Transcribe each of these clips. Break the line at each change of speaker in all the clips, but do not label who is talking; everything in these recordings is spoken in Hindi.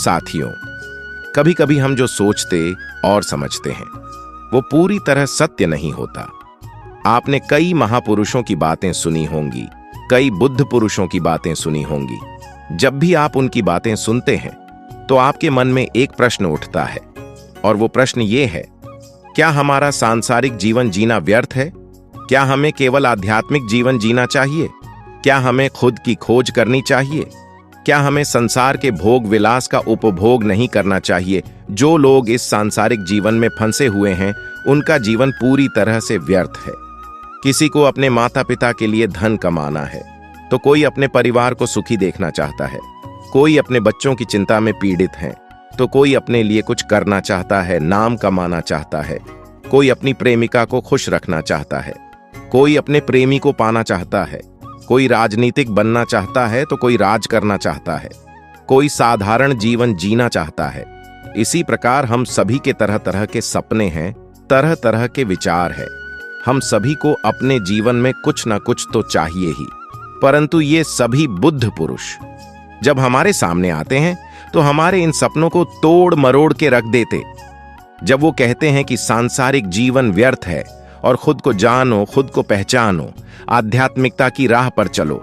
साथियों, कभी कभी हम जो सोचते और समझते हैं वो पूरी तरह सत्य नहीं होता। आपने कई महापुरुषों की बातें सुनी होंगी, कई बुद्ध पुरुषों की बातें सुनी होंगी। जब भी आप उनकी बातें सुनते हैं तो आपके मन में एक प्रश्न उठता है, और वो प्रश्न ये है, क्या हमारा सांसारिक जीवन जीना व्यर्थ है? क्या हमें केवल आध्यात्मिक जीवन जीना चाहिए? क्या हमें खुद की खोज करनी चाहिए? क्या हमें संसार के भोग विलास का उपभोग नहीं करना चाहिए? जो लोग इस सांसारिक जीवन में फंसे हुए हैं उनका जीवन पूरी तरह से व्यर्थ है। किसी को अपने माता पिता के लिए धन कमाना है तो कोई अपने परिवार को सुखी देखना चाहता है, कोई अपने बच्चों की चिंता में पीड़ित है तो कोई अपने लिए कुछ करना चाहता है, नाम कमाना चाहता है, कोई अपनी प्रेमिका को खुश रखना चाहता है, कोई अपने प्रेमी को पाना चाहता है, कोई राजनीतिक बनना चाहता है तो कोई राज करना चाहता है, कोई साधारण जीवन जीना चाहता है। इसी प्रकार हम सभी के तरह तरह के सपने हैं, तरह तरह के विचार हैं। हम सभी को अपने जीवन में कुछ ना कुछ तो चाहिए ही। परंतु ये सभी बुद्ध पुरुष जब हमारे सामने आते हैं तो हमारे इन सपनों को तोड़ मरोड़ के रख देते। जब वो कहते हैं कि सांसारिक जीवन व्यर्थ है और खुद को जानो, खुद को पहचानो, आध्यात्मिकता की राह पर चलो,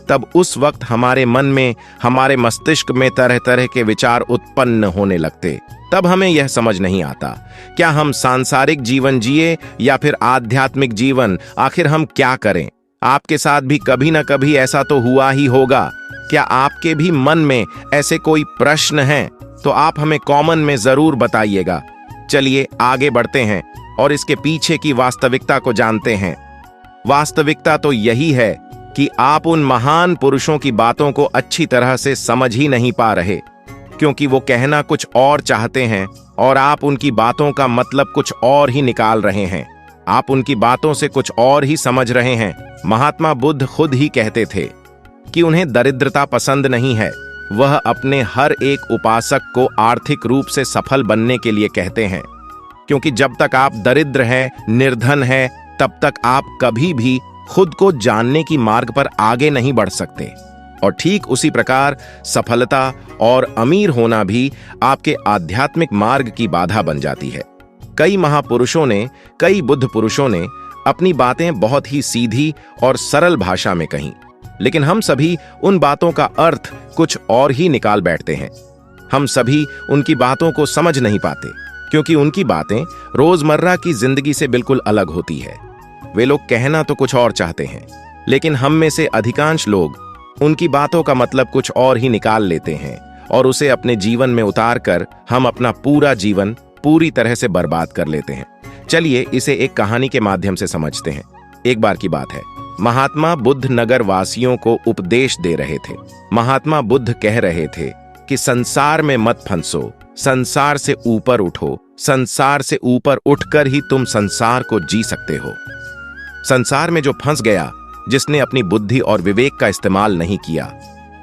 तब उस वक्त हमारे मन में, हमारे मस्तिष्क में तरह तरह के विचार उत्पन्न होने लगते। तब हमें यह समझ नहीं आता, क्या हम सांसारिक जीवन जिए या फिर आध्यात्मिक जीवन? आखिर हम क्या करें? आपके साथ भी कभी ना कभी ऐसा तो हुआ ही होगा। क्या आपके भी मन में ऐसे कोई प्रश्न हैं? तो आप हमें कमेंट में जरूर बताइएगा। चलिए आगे बढ़ते हैं और इसके पीछे की वास्तविकता को जानते हैं। वास्तविकता तो यही है कि आप उन महान पुरुषों की बातों को अच्छी तरह से समझ ही नहीं पा रहे, क्योंकि वो कहना कुछ और चाहते हैं और आप उनकी बातों का मतलब कुछ और ही निकाल रहे हैं। आप उनकी बातों से कुछ और ही समझ रहे हैं। महात्मा बुद्ध खुद ही कहते थे कि उन्हें दरिद्रता पसंद नहीं है। वह अपने हर एक उपासक को आर्थिक रूप से सफल बनने के लिए कहते हैं, क्योंकि जब तक आप दरिद्र हैं, निर्धन हैं, तब तक आप कभी भी खुद को जानने की मार्ग पर आगे नहीं बढ़ सकते। और ठीक उसी प्रकार सफलता और अमीर होना भी आपके आध्यात्मिक मार्ग की बाधा बन जाती है। कई महापुरुषों ने, कई बुद्ध पुरुषों ने अपनी बातें बहुत ही सीधी और सरल भाषा में कहीं, लेकिन हम सभी उन बातों का अर्थ कुछ और ही निकाल बैठते हैं। हम सभी उनकी बातों को समझ नहीं पाते, क्योंकि उनकी बातें रोजमर्रा की जिंदगी से बिल्कुल अलग होती है। वे लोग कहना तो कुछ और चाहते हैं, लेकिन हम में से अधिकांश लोग उनकी बातों का मतलब कुछ और ही निकाल लेते हैं और उसे अपने जीवन में उतार कर हम अपना पूरा जीवन पूरी तरह से बर्बाद कर लेते हैं। चलिए इसे एक कहानी के माध्यम से समझते हैं। एक बार की बात है, महात्मा बुद्ध नगर वासियों को उपदेश दे रहे थे। महात्मा बुद्ध कह रहे थे कि संसार में मत फंसो, संसार से ऊपर उठो, संसार से ऊपर उठकर ही तुम संसार को जी सकते हो। संसार में जो फंस गया, जिसने अपनी बुद्धि और विवेक का इस्तेमाल नहीं किया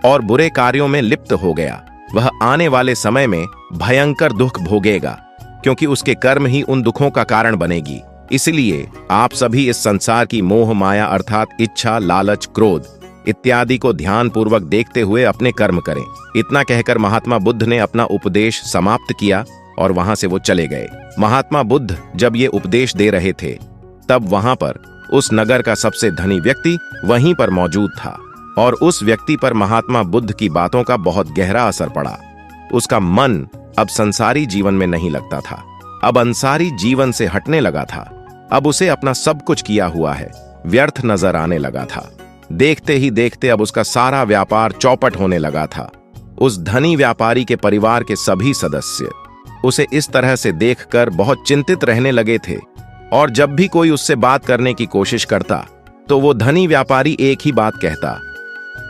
और बुरे कार्यों में लिप्त हो गया, वह आने वाले समय में भयंकर दुख भोगेगा, क्योंकि उसके कर्म ही उन दुखों का कारण बनेगी। इसलिए आप सभी इस संसार की मोह माया अर्थात इच्छा, लालच, क्रोध इत्यादि को ध्यानपूर्वक देखते हुए अपने कर्म करें। इतना कहकर महात्मा बुद्ध ने अपना उपदेश समाप्त किया और वहां से वो चले गए। महात्मा बुद्ध जब ये उपदेश दे रहे थे, तब वहां पर उस नगर का सबसे धनी व्यक्ति वहीं पर मौजूद था, और उस व्यक्ति पर महात्मा बुद्ध की बातों का बहुत गहरा असर पड़ा। उसका मन अब संसारी जीवन में नहीं लगता था, अब अंसारी जीवन से हटने लगा था। अब उसे अपना सब कुछ किया हुआ है व्यर्थ नजर आने लगा था। देखते ही देखते अब उसका सारा व्यापार चौपट होने लगा था। उस धनी व्यापारी के परिवार के सभी सदस्य उसे इस तरह से देखकर बहुत चिंतित रहने लगे थे, और जब भी कोई उससे बात करने की कोशिश करता तो वो धनी व्यापारी एक ही बात कहता,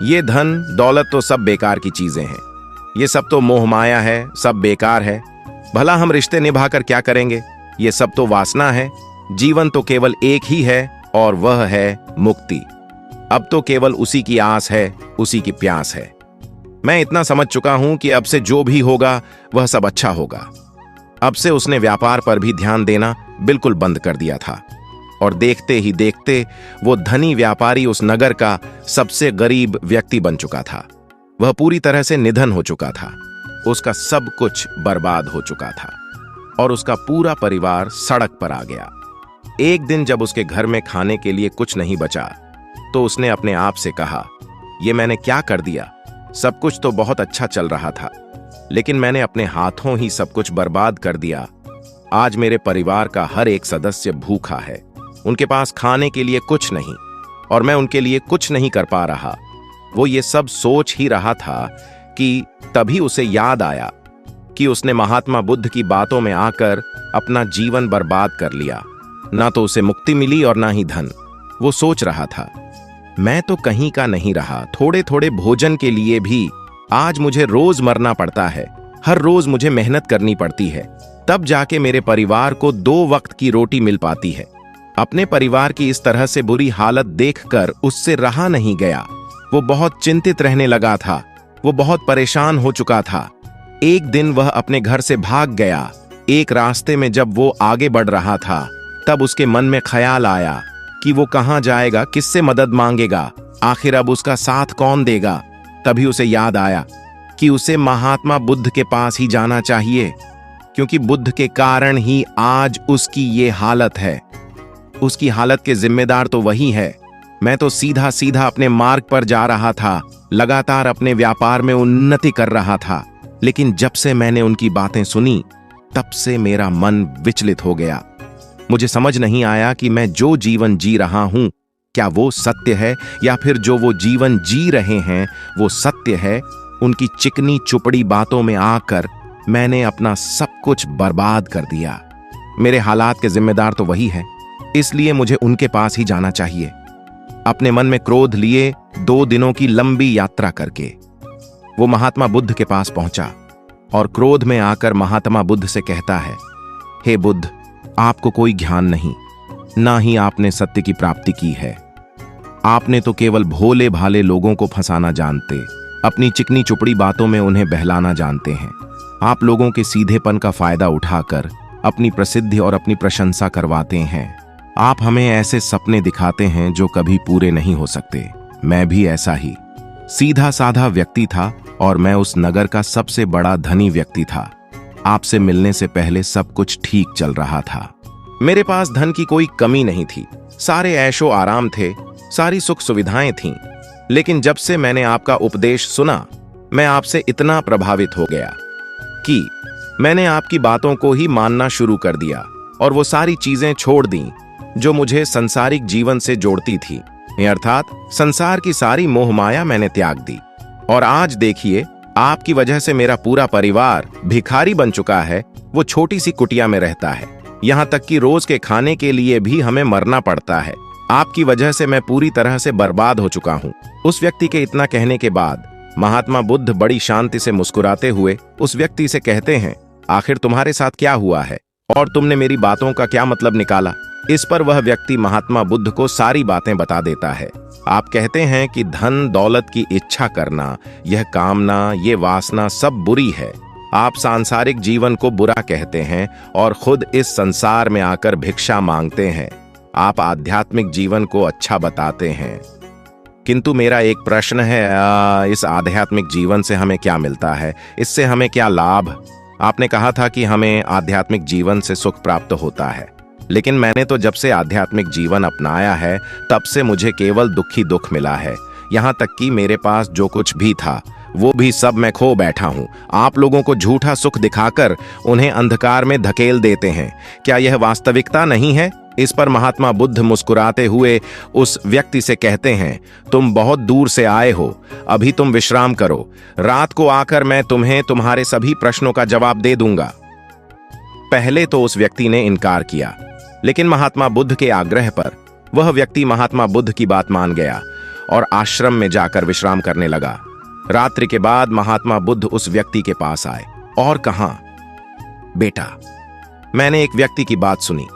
ये धन दौलत तो सब बेकार की चीजें हैं, ये सब तो मोह माया है, सब बेकार है, भला हम रिश्ते निभाकर क्या करेंगे, ये सब तो वासना है, जीवन तो केवल एक ही है और वह है मुक्ति। अब तो केवल उसी की आस है, उसी की प्यास है। मैं इतना समझ चुका हूं कि अब से जो भी होगा वह सब अच्छा होगा। अब से उसने व्यापार पर भी ध्यान देना बिल्कुल बंद कर दिया था, और देखते ही देखते वो धनी व्यापारी उस नगर का सबसे गरीब व्यक्ति बन चुका था। वह पूरी तरह से निधन हो चुका था। उसका सब कुछ बर्बाद हो चुका था और उसका पूरा परिवार सड़क पर आ गया। एक दिन जब उसके घर में खाने के लिए कुछ नहीं बचा तो उसने अपने आप से कहा, ये मैंने क्या कर दिया? सब कुछ तो बहुत अच्छा चल रहा था, लेकिन मैंने अपने हाथों ही सब कुछ बर्बाद कर दिया। आज मेरे परिवार का हर एक सदस्य भूखा है, उनके पास खाने के लिए कुछ नहीं और मैं उनके लिए कुछ नहीं कर पा रहा। वो ये सब सोच ही रहा था कि तभी उसे याद आया कि उसने महात्मा बुद्ध की बातों में आकर अपना जीवन बर्बाद कर लिया। ना तो उसे मुक्ति मिली और ना ही धन। वो सोच रहा था, मैं तो कहीं का नहीं रहा, थोड़े थोड़े भोजन के लिए भी आज मुझे रोज मरना पड़ता है, हर रोज मुझे मेहनत करनी पड़ती है, तब जाके मेरे परिवार को 2 वक्त की रोटी मिल पाती है। अपने परिवार की इस तरह से बुरी हालत देखकर उससे रहा नहीं गया। वो बहुत चिंतित रहने लगा था, वो बहुत परेशान हो चुका था। एक दिन वह अपने घर से भाग गया। एक रास्ते में जब वो आगे बढ़ रहा था तब उसके मन में ख्याल आया कि वो कहाँ जाएगा, किससे मदद मांगेगा, आखिर अब उसका साथ कौन देगा। तभी उसे याद आया कि उसे महात्मा बुद्ध के पास ही जाना चाहिए, क्योंकि बुद्ध के कारण ही आज उसकी ये हालत है। उसकी हालत के जिम्मेदार तो वही है। मैं तो सीधा सीधा अपने मार्ग पर जा रहा था, लगातार अपने व्यापार में उन्नति कर रहा था, लेकिन जब से मैंने उनकी बातें सुनी तब से मेरा मन विचलित हो गया। मुझे समझ नहीं आया कि मैं जो जीवन जी रहा हूं क्या वो सत्य है या फिर जो वो जीवन जी रहे हैं वो सत्य है। उनकी चिकनी चुपड़ी बातों में आकर मैंने अपना सब कुछ बर्बाद कर दिया। मेरे हालात के जिम्मेदार तो वही है, इसलिए मुझे उनके पास ही जाना चाहिए। अपने मन में क्रोध लिए 2 दिनों की लंबी यात्रा करके वो महात्मा बुद्ध के पास पहुंचा और क्रोध में आकर महात्मा बुद्ध से कहता है, हे बुद्ध, आपको कोई ज्ञान नहीं, ना ही आपने सत्य की प्राप्ति की है। आपने तो केवल भोले भाले लोगों को फंसाना जानते, अपनी चिकनी चुपड़ी बातों में उन्हें बहलाना जानते हैं। आप लोगों के सीधेपन का फायदा उठाकर अपनी प्रसिद्धि और अपनी प्रशंसा करवाते हैं। आप हमें ऐसे सपने दिखाते हैं जो कभी पूरे नहीं हो सकते। मैं भी ऐसा ही सीधा साधा व्यक्ति था और मैं उस नगर का सबसे बड़ा धनी व्यक्ति था। आपसे मिलने से पहले सब कुछ ठीक चल रहा था। मेरे पास धन की कोई कमी नहीं थी, सारे ऐशो आराम थे, सारी सुख सुविधाएं थीं। लेकिन जब से मैंने आपका उपदेश सुना, मैं आपसे इतना प्रभावित हो गया कि मैंने आपकी बातों को ही मानना शुरू कर दिया और वो सारी चीजें छोड़ दी जो मुझे संसारिक जीवन से जोड़ती थी। अर्थात संसार की सारी मोह माया मैंने त्याग दी। और आज देखिए, आपकी वजह से मेरा पूरा परिवार भिखारी बन चुका है। वो छोटी सी कुटिया में रहता है, यहाँ तक कि रोज के खाने के लिए भी हमें मरना पड़ता है। आपकी वजह से मैं पूरी तरह से बर्बाद हो चुका हूँ। उस व्यक्ति के इतना कहने के बाद महात्मा बुद्ध बड़ी शांति से मुस्कुराते हुए उस व्यक्ति से कहते हैं, आखिर तुम्हारे साथ क्या हुआ है और तुमने मेरी बातों का क्या मतलब निकाला? इस पर वह व्यक्ति महात्मा बुद्ध को सारी बातें बता देता है। आप कहते हैं कि धन दौलत की इच्छा करना, यह कामना, ये वासना सब बुरी है। आप सांसारिक जीवन को बुरा कहते हैं और खुद इस संसार में आकर भिक्षा मांगते हैं। आप आध्यात्मिक जीवन को अच्छा बताते हैं, किंतु मेरा एक प्रश्न है, इस आध्यात्मिक जीवन से हमें क्या मिलता है? इससे हमें क्या लाभ? आपने कहा था कि हमें आध्यात्मिक जीवन से सुख प्राप्त होता है, लेकिन मैंने तो जब से आध्यात्मिक जीवन अपनाया है तब से मुझे केवल दुख ही दुख मिला है। यहाँ तक कि मेरे पास जो कुछ भी था वो भी सब मैं खो बैठा हूँ। आप लोगों को झूठा सुख दिखाकर उन्हें अंधकार में धकेल देते हैं। क्या यह वास्तविकता नहीं है? इस पर महात्मा बुद्ध मुस्कुराते हुए उस व्यक्ति से कहते हैं, तुम बहुत दूर से आए हो, अभी तुम विश्राम करो। रात को आकर मैं तुम्हें तुम्हारे सभी प्रश्नों का जवाब दे दूंगा। पहले तो उस व्यक्ति ने इनकार किया, लेकिन महात्मा बुद्ध के आग्रह पर वह व्यक्ति महात्मा बुद्ध की बात मान गया और आश्रम में जाकर विश्राम करने लगा। रात्रि के बाद महात्मा बुद्ध उस व्यक्ति के पास आए और कहा, बेटा, मैंने एक व्यक्ति की बात सुनी।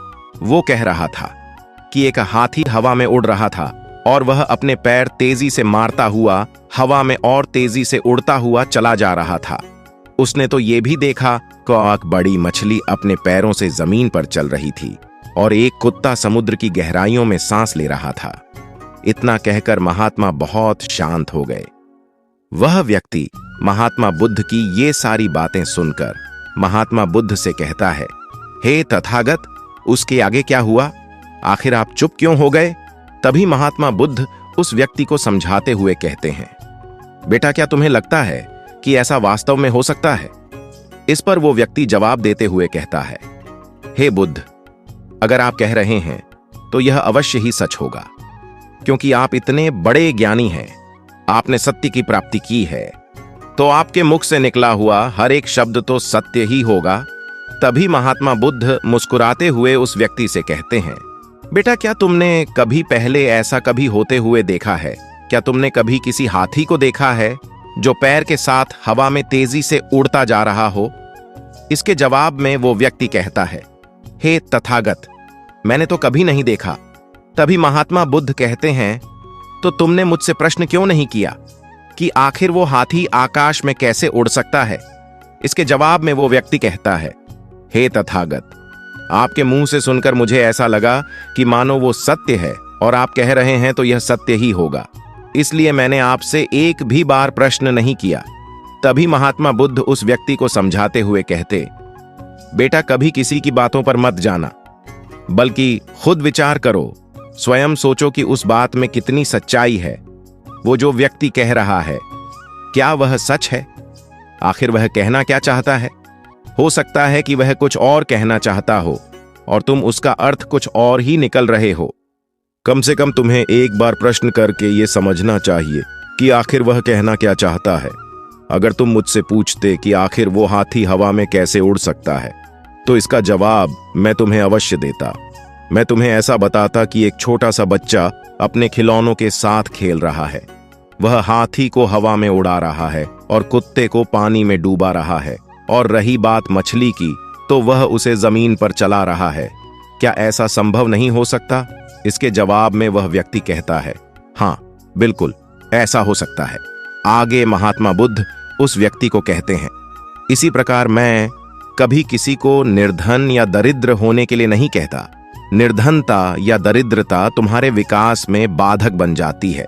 वो कह रहा था कि एक हाथी हवा में उड़ रहा था और वह अपने पैर तेजी से मारता हुआ हवा में और तेजी से उड़ता हुआ चला जा रहा था। उसने तो ये भी देखा कि एक बड़ी मछली अपने पैरों से जमीन पर चल रही थी और एक कुत्ता समुद्र की गहराइयों में सांस ले रहा था। इतना कहकर महात्मा बहुत शांत हो गए। वह व्यक्ति महात्मा बुद्ध की ये सारी बातें सुनकर महात्मा बुद्ध से कहता है, हे तथागत, उसके आगे क्या हुआ? आखिर आप चुप क्यों हो गए? तभी महात्मा बुद्ध उस व्यक्ति को समझाते हुए कहते हैं, बेटा, क्या तुम्हें लगता है कि ऐसा वास्तव में हो सकता है? इस पर वो व्यक्ति जवाब देते हुए कहता है, हे बुद्ध, अगर आप कह रहे हैं तो यह अवश्य ही सच होगा, क्योंकि आप इतने बड़े ज्ञानी हैं, आपने सत्य की प्राप्ति की है, तो आपके मुख से निकला हुआ हर एक शब्द तो सत्य ही होगा। तभी महात्मा बुद्ध मुस्कुराते हुए उस व्यक्ति से कहते हैं, बेटा, क्या तुमने कभी पहले ऐसा कभी होते हुए देखा है? क्या तुमने कभी किसी हाथी को देखा है जो पैर के साथ हवा में तेजी से उड़ता जा रहा हो? इसके जवाब में वो व्यक्ति कहता है, हे तथागत, मैंने तो कभी नहीं देखा। तभी महात्मा बुद्ध कहते हैं, तो तुमने मुझसे प्रश्न क्यों नहीं किया कि आखिर वो हाथी आकाश में कैसे उड़ सकता है? इसके जवाब में वो व्यक्ति कहता है, हे तथागत, आपके मुंह से सुनकर मुझे ऐसा लगा कि मानो वो सत्य है और आप कह रहे हैं तो यह सत्य ही होगा, इसलिए मैंने आपसे एक भी बार प्रश्न नहीं किया। तभी महात्मा बुद्ध उस व्यक्ति को समझाते हुए कहते, बेटा, कभी किसी की बातों पर मत जाना, बल्कि खुद विचार करो, स्वयं सोचो कि उस बात में कितनी सच्चाई है। वो जो व्यक्ति कह रहा है, क्या वह सच है? आखिर वह कहना क्या चाहता है? हो सकता है कि वह कुछ और कहना चाहता हो और तुम उसका अर्थ कुछ और ही निकल रहे हो। कम से कम तुम्हें एक बार प्रश्न करके यह समझना चाहिए कि आखिर वह कहना क्या चाहता है। अगर तुम मुझसे पूछते कि आखिर वो हाथी हवा में कैसे उड़ सकता है, तो इसका जवाब मैं तुम्हें अवश्य देता। मैं तुम्हें ऐसा बताता कि एक छोटा सा बच्चा अपने खिलौनों के साथ खेल रहा है। वह हाथी को हवा में उड़ा रहा है और कुत्ते को पानी में डूबा रहा है, और रही बात मछली की, तो वह उसे जमीन पर चला रहा है। क्या ऐसा संभव नहीं हो सकता? इसके जवाब में वह व्यक्ति कहता है, हाँ, बिल्कुल ऐसा हो सकता है। आगे महात्मा बुद्ध उस व्यक्ति को कहते हैं, इसी प्रकार मैं कभी किसी को निर्धन या दरिद्र होने के लिए नहीं कहता। निर्धनता या दरिद्रता तुम्हारे विकास में बाधक बन जाती है,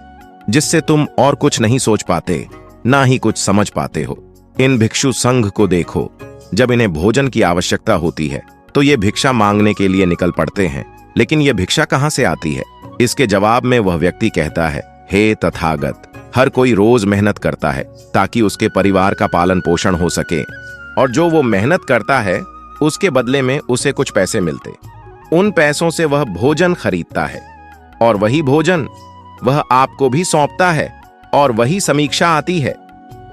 जिससे तुम और कुछ नहीं सोच पाते, ना ही कुछ समझ पाते हो। इन भिक्षु संघ को देखो, जब इन्हें भोजन की आवश्यकता होती है तो ये भिक्षा मांगने के लिए निकल पड़ते हैं, लेकिन ये भिक्षा कहाँ से आती है? इसके जवाब में वह व्यक्ति कहता है, हे तथागत, हर कोई रोज मेहनत करता है ताकि उसके परिवार का पालन पोषण हो सके, और जो वो मेहनत करता है उसके बदले में उसे कुछ पैसे मिलते। उन पैसों से वह भोजन खरीदता है, और वही भोजन वह आपको भी सौंपता है, और वही समीक्षा आती है।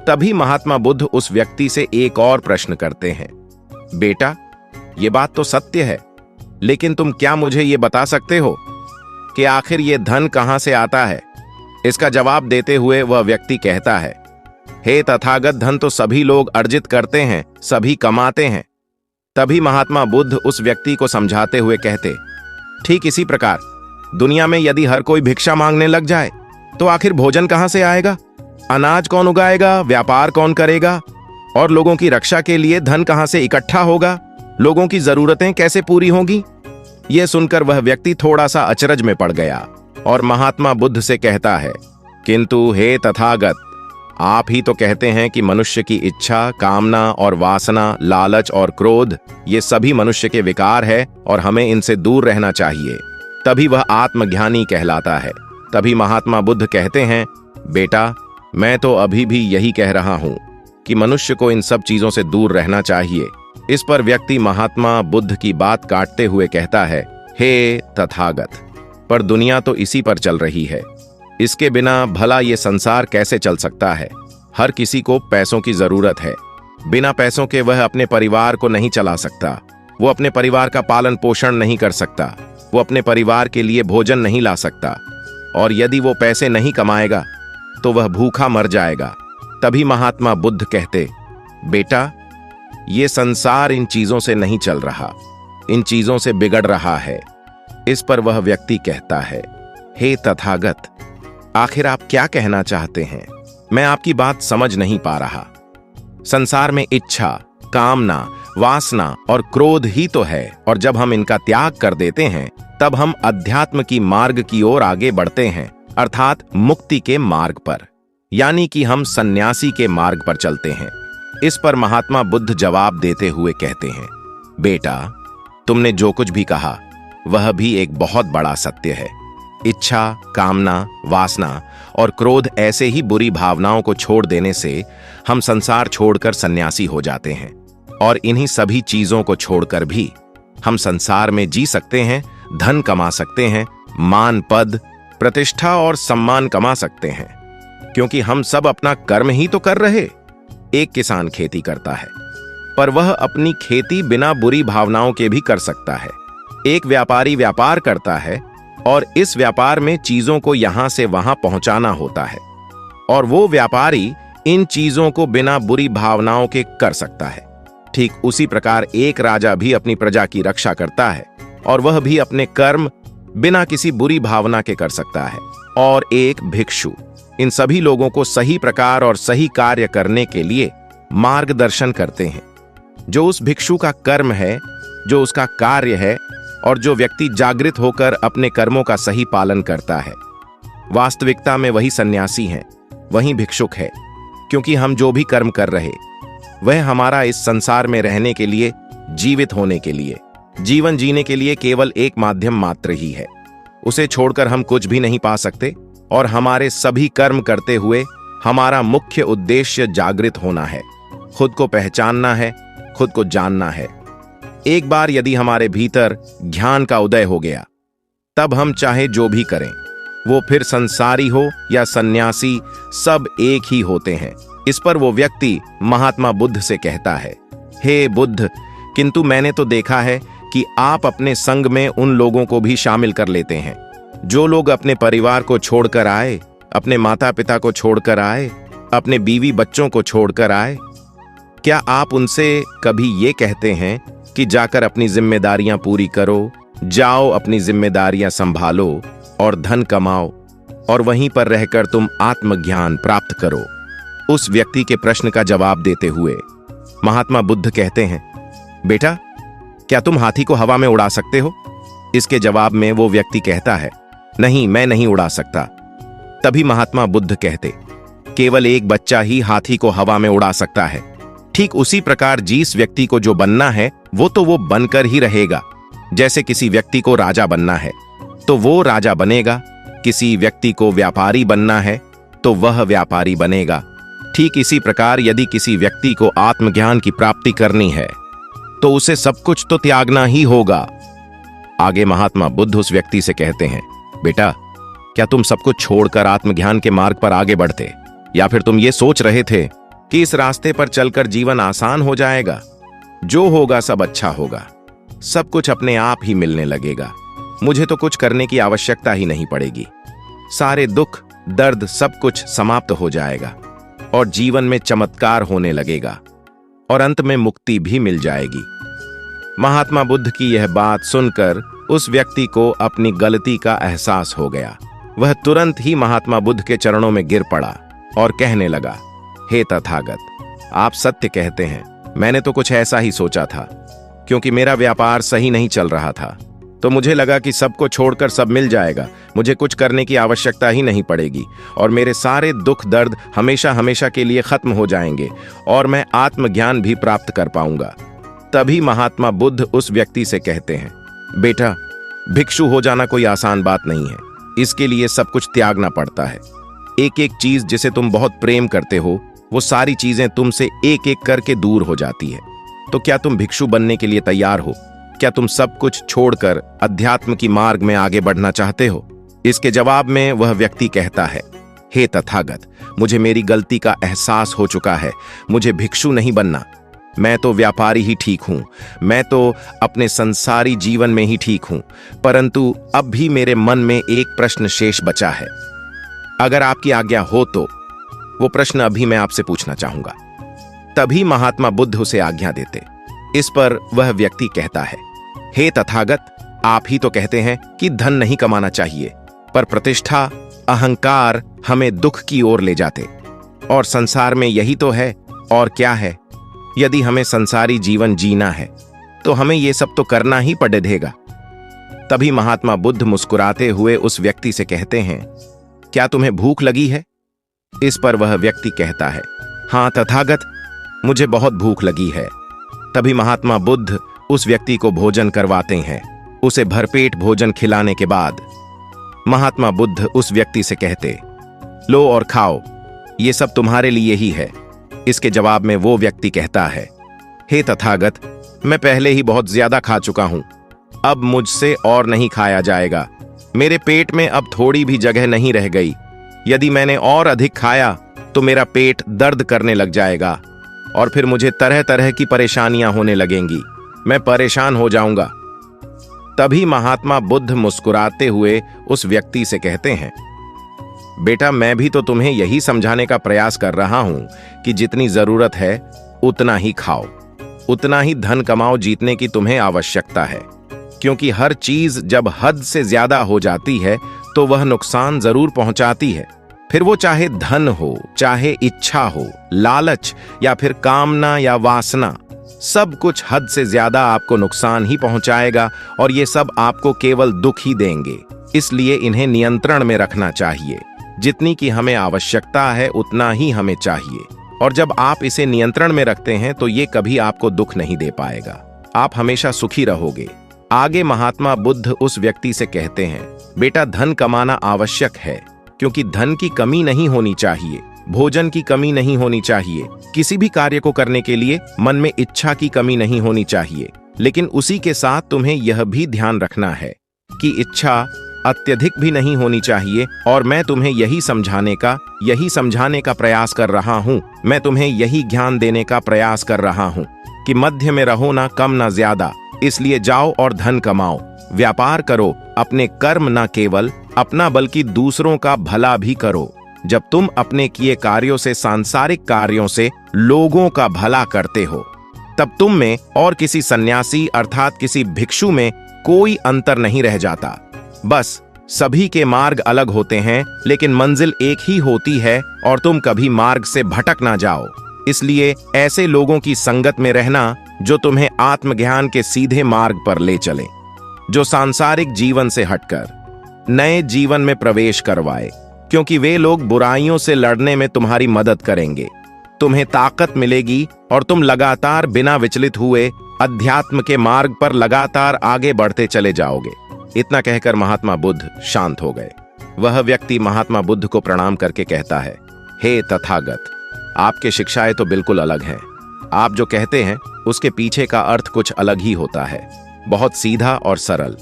तभी महात्मा बुद्ध उस व्यक्ति से एक और प्रश्न करते हैं, बेटा, ये बात तो सत्य है, लेकिन तुम क्या मुझे ये बता सकते हो कि आखिर ये धन कहां से आता है? इसका जवाब देते हुए वह व्यक्ति कहता है, हे तथागत, धन तो सभी लोग अर्जित करते हैं, सभी कमाते हैं। तभी महात्मा बुद्ध उस व्यक्ति को समझाते हुए कहते, ठीक इसी प्रकार दुनिया में यदि हर कोई भिक्षा मांगने लग जाए तो आखिर भोजन कहां से आएगा? अनाज कौन उगाएगा? व्यापार कौन करेगा? और लोगों की रक्षा के लिए धन कहां से इकट्ठा होगा? लोगों की जरूरतें कैसे पूरी होंगी? यह सुनकर वह व्यक्ति थोड़ा सा अचरज में पड़ गया और महात्मा बुद्ध से कहता है, किंतु हे तथागत, आप ही तो कहते हैं कि मनुष्य की इच्छा, कामना और वासना, लालच और क्रोध, ये सभी मनुष्य के विकार है और हमें इनसे दूर रहना चाहिए, तभी वह आत्मज्ञानी कहलाता है। तभी महात्मा बुद्ध कहते हैं, बेटा, मैं तो अभी भी यही कह रहा हूं कि मनुष्य को इन सब चीजों से दूर रहना चाहिए। इस पर व्यक्ति महात्मा बुद्ध की बात काटते हुए कहता है, हे तथागत, पर दुनिया तो इसी पर चल रही है, इसके बिना भला ये संसार कैसे चल सकता है? हर किसी को पैसों की जरूरत है, बिना पैसों के वह अपने परिवार को नहीं चला सकता, वो अपने परिवार का पालन पोषण नहीं कर सकता, वो अपने परिवार के लिए भोजन नहीं ला सकता, और यदि वो पैसे नहीं कमाएगा तो वह भूखा मर जाएगा। तभी महात्मा बुद्ध कहते, बेटा, ये संसार इन चीजों से नहीं चल रहा, इन चीजों से बिगड़ रहा है। इस पर वह व्यक्ति कहता है, हे तथागत, आखिर आप क्या कहना चाहते हैं? मैं आपकी बात समझ नहीं पा रहा। संसार में इच्छा, कामना, वासना और क्रोध ही तो है, और जब हम इनका त्याग कर देते हैं तब हम अध्यात्म की मार्ग की ओर आगे बढ़ते हैं, अर्थात मुक्ति के मार्ग पर। यानी कि हम सन्यासी के मार्ग पर चलते हैं। इस पर महात्मा बुद्ध जवाब देते हुए कहते हैं, बेटा, तुमने जो कुछ भी कहा वह भी एक बहुत बड़ा सत्य है। इच्छा, कामना, वासना और क्रोध ऐसे ही बुरी भावनाओं को छोड़ देने से हम संसार छोड़कर सन्यासी हो जाते हैं, और इन्हीं सभी चीजों को छोड़कर भी हम संसार में जी सकते हैं, धन कमा सकते हैं, मान, पद, प्रतिष्ठा और सम्मान कमा सकते हैं, क्योंकि हम सब अपना कर्म ही तो कर रहे। एक किसान खेती करता है, पर वह अपनी खेती बिना बुरी भावनाओं के भी कर सकता है। एक व्यापारी व्यापार करता है और इस व्यापार में चीजों को यहां से वहां पहुंचाना होता है, और वो व्यापारी इन चीजों को बिना बुरी भावनाओं के कर सकता है। ठीक उसी प्रकार एक राजा भी अपनी प्रजा की रक्षा करता है, और वह भी अपने कर्म बिना किसी बुरी भावना के कर सकता है। और एक भिक्षु इन सभी लोगों को सही प्रकार और सही कार्य करने के लिए मार्गदर्शन करते हैं। जो उस भिक्षु का कर्म है, जो उसका कार्य है, और जो व्यक्ति जागृत होकर अपने कर्मों का सही पालन करता है, वास्तविकता में वही सन्यासी है, वही भिक्षुक है। क्योंकि हम जो भी कर्म कर रहे वह हमारा इस संसार में रहने के लिए, जीवित होने के लिए, जीवन जीने के लिए केवल एक माध्यम मात्र ही है। उसे छोड़कर हम कुछ भी नहीं पा सकते, और हमारे सभी कर्म करते हुए हमारा मुख्य उद्देश्य जागृत होना है, खुद को पहचानना है, खुद को जानना है। एक बार यदि हमारे भीतर ज्ञान का उदय हो गया, तब हम चाहे जो भी करें, वो फिर संसारी हो या सन्यासी, सब एक ही होते हैं। इस पर वो व्यक्ति महात्मा बुद्ध से कहता है, हे बुद्ध, किंतु मैंने तो देखा है कि आप अपने संग में उन लोगों को भी शामिल कर लेते हैं जो लोग अपने परिवार को छोड़कर आए, अपने माता पिता को छोड़कर आए, अपने बीवी बच्चों को छोड़कर आए। क्या आप उनसे कभी ये कहते हैं कि जाकर अपनी जिम्मेदारियां पूरी करो, जाओ अपनी जिम्मेदारियां संभालो और धन कमाओ, और वहीं पर रहकर तुम आत्मज्ञान प्राप्त करो? उस व्यक्ति के प्रश्न का जवाब देते हुए महात्मा बुद्ध कहते हैं, बेटा, क्या तुम हाथी को हवा में उड़ा सकते हो? इसके जवाब में वो व्यक्ति कहता है, नहीं, मैं नहीं उड़ा सकता। तभी महात्मा बुद्ध कहते, केवल एक बच्चा ही हाथी को हवा में उड़ा सकता है। ठीक उसी प्रकार जिस व्यक्ति को जो बनना है वो बनकर ही रहेगा। जैसे किसी व्यक्ति को राजा बनना है तो वो राजा बनेगा, किसी व्यक्ति को व्यापारी बनना है तो वह व्यापारी बनेगा। ठीक इसी प्रकार यदि किसी व्यक्ति को आत्मज्ञान की प्राप्ति करनी है तो उसे सब कुछ तो त्यागना ही होगा। आगे महात्मा बुद्ध उस व्यक्ति से कहते हैं, बेटा, क्या तुम सब कुछ छोड़कर आत्मज्ञान के मार्ग पर आगे बढ़ते, या फिर तुम ये सोच रहे थे कि इस रास्ते पर चलकर जीवन आसान हो जाएगा? जो होगा सब अच्छा होगा, सब कुछ अपने आप ही मिलने लगेगा, मुझे तो कुछ करने की आवश्यकता ही नहीं पड़ेगी, सारे दुख, दर्द, सब कुछ समाप्त हो जाएगा और जीवन में चमत्कार होने लगेगा और अंत में मुक्ति भी मिल जाएगी। महात्मा बुद्ध की यह बात सुनकर उस व्यक्ति को अपनी गलती का एहसास हो गया। वह तुरंत ही महात्मा बुद्ध के चरणों में गिर पड़ा और कहने लगा, हे तथागत, आप सत्य कहते हैं, मैंने तो कुछ ऐसा ही सोचा था। क्योंकि मेरा व्यापार सही नहीं चल रहा था तो मुझे लगा कि सबको छोड़कर सब मिल जाएगा, मुझे कुछ करने की आवश्यकता ही नहीं पड़ेगी और मेरे सारे दुख दर्द हमेशा हमेशा के लिए खत्म हो जाएंगे और मैं आत्मज्ञान भी प्राप्त कर पाऊंगा। तभी महात्मा बुद्ध उस व्यक्ति से कहते हैं, बेटा, भिक्षु हो जाना कोई आसान बात नहीं है, इसके लिए सब कुछ त्यागना पड़ता है। एक एक चीज जिसे तुम बहुत प्रेम करते हो वो सारी चीजें तुमसे एक एक करके दूर हो जाती है। तो क्या तुम भिक्षु बनने के लिए तैयार हो? क्या तुम सब कुछ छोड़कर अध्यात्म की मार्ग में आगे बढ़ना चाहते हो? इसके जवाब में वह व्यक्ति कहता है, हे तथागत, मुझे मेरी गलती का एहसास हो चुका है, मुझे भिक्षु नहीं बनना, मैं तो व्यापारी ही ठीक हूं, मैं तो अपने संसारी जीवन में ही ठीक हूं, परंतु अब भी मेरे मन में एक प्रश्न शेष बचा है। अगर आपकी आज्ञा हो तो वो प्रश्न अभी मैं आपसे पूछना चाहूंगा। तभी महात्मा बुद्ध उसे आज्ञा देते। इस पर वह व्यक्ति कहता है, हे तथागत, आप ही तो कहते हैं कि धन नहीं कमाना चाहिए, पर प्रतिष्ठा, अहंकार हमें दुख की ओर ले जाते, और संसार में यही तो है और क्या है। यदि हमें संसारी जीवन जीना है तो हमें ये सब तो करना ही पड़ेगा। तभी महात्मा बुद्ध मुस्कुराते हुए उस व्यक्ति से कहते हैं, क्या तुम्हें भूख लगी है? इस पर वह व्यक्ति कहता है, हाँ तथागत, मुझे बहुत भूख लगी है। तभी महात्मा बुद्ध उस व्यक्ति को भोजन करवाते हैं। उसे भरपेट भोजन खिलाने के बाद महात्मा बुद्ध उस व्यक्ति से कहते, लो और खाओ, ये सब तुम्हारे लिए ही है। इसके जवाब में वो व्यक्ति कहता है, हे तथागत, मैं पहले ही बहुत ज्यादा खा चुका हूं, अब मुझसे और नहीं खाया जाएगा। मेरे पेट में अब थोड़ी भी जगह नहीं रह गई। यदि मैंने और अधिक खाया तो मेरा पेट दर्द करने लग जाएगा और फिर मुझे तरह तरह की परेशानियां होने लगेंगी। मैं परेशान हो जाऊंगा। तभी महात्मा बुद्ध मुस्कुराते हुए उस व्यक्ति से कहते हैं, बेटा, मैं भी तो तुम्हें यही समझाने का प्रयास कर रहा हूं कि जितनी जरूरत है उतना ही खाओ, उतना ही धन कमाओ जीतने की तुम्हें आवश्यकता है। क्योंकि हर चीज जब हद से ज्यादा हो जाती है तो वह नुकसान जरूर पहुंचाती है। फिर वो चाहे धन हो, चाहे इच्छा हो, लालच या फिर कामना या वासना, सब कुछ हद से ज्यादा आपको नुकसान ही पहुंचाएगा और ये सब आपको केवल दुख ही देंगे। इसलिए इन्हें नियंत्रण में रखना चाहिए। जितनी की हमें आवश्यकता है उतना ही हमें चाहिए, और जब आप इसे नियंत्रण में रखते हैं तो ये कभी आपको दुख नहीं दे पाएगा। आप हमेशा सुखी रहोगे। आगे महात्मा बुद्ध उस व्यक्ति से कहते हैं, बेटा, धन कमाना आवश्यक है, क्योंकि धन की कमी नहीं होनी चाहिए, भोजन की कमी नहीं होनी चाहिए, किसी भी कार्य को करने के लिए मन में इच्छा की कमी नहीं होनी चाहिए। लेकिन उसी के साथ तुम्हें यह भी ध्यान रखना है कि इच्छा अत्यधिक भी नहीं होनी चाहिए। और मैं तुम्हें यही समझाने का प्रयास कर रहा हूँ, मैं तुम्हें यही ज्ञान देने का प्रयास कर रहा हूँ कि मध्य में रहो, ना कम ना ज्यादा। इसलिए जाओ और धन कमाओ, व्यापार करो, अपने कर्म न केवल अपना बल्कि दूसरों का भला भी करो। जब तुम अपने किए कार्यों से, सांसारिक कार्यों से लोगों का भला करते हो, तब तुम में और किसी सन्यासी अर्थात किसी भिक्षु में कोई अंतर नहीं रह जाता। बस सभी के मार्ग अलग होते हैं, लेकिन मंजिल एक ही होती है और तुम कभी मार्ग से भटक ना जाओ। इसलिए ऐसे लोगों की संगत में रहना जो तुम्हें आत्मज्ञान के सीधे मार्ग पर ले चले, जो सांसारिक जीवन से हटकर नए जीवन में प्रवेश करवाए, क्योंकि वे लोग बुराइयों से लड़ने में तुम्हारी मदद करेंगे। तुम्हें ताकत मिलेगी और तुम लगातार बिना विचलित हुए अध्यात्म के मार्ग पर लगातार आगे बढ़ते चले जाओगे। इतना कहकर महात्मा बुद्ध शांत हो गए। वह व्यक्ति महात्मा बुद्ध को प्रणाम करके कहता है, हे तथागत, आपके शिक्षाएं तो बिल्कुल अलग हैं। आप जो कहते हैं उसके पीछे का अर्थ कुछ अलग ही होता है, बहुत सीधा और सरल,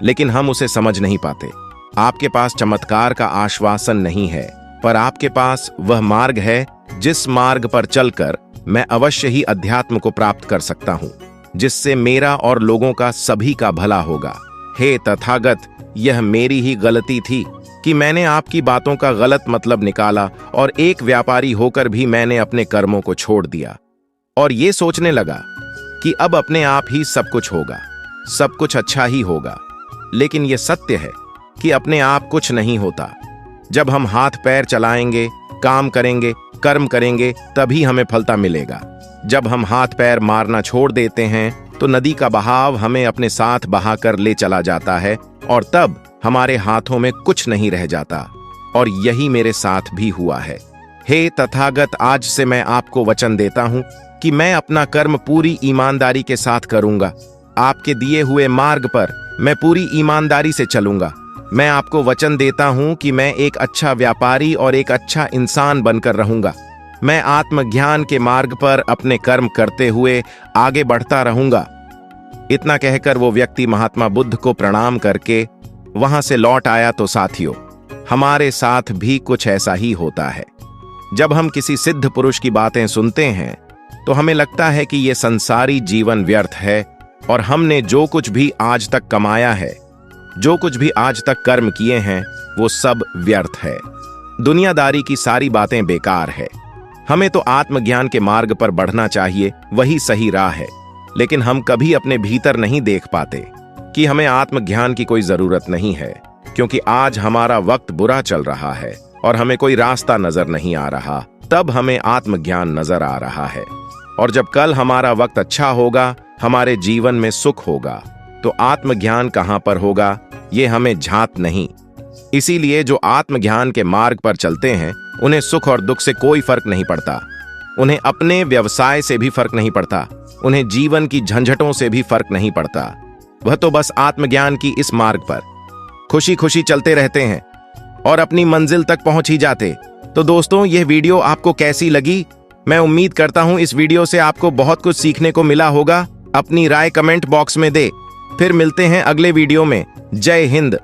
लेकिन हम उसे समझ नहीं पाते। आपके पास चमत्कार का आश्वासन नहीं है, पर आपके पास वह मार्ग है जिस मार्ग पर चलकर मैं अवश्य ही अध्यात्म को प्राप्त कर सकता हूं, जिससे मेरा और लोगों का सभी का भला होगा। हे तथागत, यह मेरी ही गलती थी कि मैंने आपकी बातों का गलत मतलब निकाला और एक व्यापारी होकर भी मैंने अपने कर्मों को छोड़ दिया और ये सोचने लगा कि अब अपने आप ही सब कुछ होगा, सब कुछ अच्छा ही होगा। लेकिन यह सत्य है कि अपने आप कुछ नहीं होता। जब हम हाथ पैर चलाएंगे, काम करेंगे, कर्म करेंगे, तभी हमें फलता मिलेगा। जब हम हाथ पैर मारना छोड़ देते हैं तो नदी का बहाव हमें अपने साथ बहाकर ले चला जाता है और तब हमारे हाथों में कुछ नहीं रह जाता। और यही मेरे साथ भी हुआ है। हे तथागत, आज से मैं आपको वचन देता हूं कि मैं अपना कर्म पूरी ईमानदारी के साथ करूंगा। आपके दिए हुए मार्ग पर मैं पूरी ईमानदारी से चलूंगा। मैं आपको वचन देता हूं कि मैं एक अच्छा व्यापारी और एक अच्छा इंसान बनकर रहूंगा। मैं आत्मज्ञान के मार्ग पर अपने कर्म करते हुए आगे बढ़ता रहूंगा। इतना कहकर वो व्यक्ति महात्मा बुद्ध को प्रणाम करके वहां से लौट आया। तो साथियों, हमारे साथ भी कुछ ऐसा ही होता है। जब हम किसी सिद्ध पुरुष की बातें सुनते हैं तो हमें लगता है कि यह संसारी जीवन व्यर्थ है और हमने जो कुछ भी आज तक कमाया है, जो कुछ भी आज तक कर्म किए हैं, वो सब व्यर्थ है। दुनियादारी की सारी बातें बेकार है। हमें तो आत्मज्ञान के मार्ग पर बढ़ना चाहिए, वही सही राह है। लेकिन हम कभी अपने भीतर नहीं देख पाते कि हमें आत्मज्ञान की कोई जरूरत नहीं है, क्योंकि आज हमारा वक्त बुरा चल रहा है और हमें कोई रास्ता नजर नहीं आ रहा। तब हमें आत्मज्ञान नजर आ रहा है। और जब कल हमारा वक्त अच्छा होगा, हमारे जीवन में सुख होगा, तो आत्मज्ञान कहां पर होगा, ये हमें झांत नहीं। इसीलिए जो आत्मज्ञान के मार्ग पर चलते हैं उन्हें सुख और दुख से कोई फर्क नहीं पड़ता। उन्हें अपने व्यवसाय से भी फर्क नहीं पड़ता। उन्हें जीवन की झंझटों से भी फर्क नहीं पड़ता। वह तो बस आत्मज्ञान की इस मार्ग पर खुशी खुशी चलते रहते हैं और अपनी मंजिल तक पहुंच ही जाते। तो दोस्तों, यह वीडियो आपको कैसी लगी? मैं उम्मीद करता हूं इस वीडियो से आपको बहुत कुछ सीखने को मिला होगा। अपनी राय कमेंट बॉक्स में दे। फिर मिलते हैं अगले वीडियो में। जय हिंद।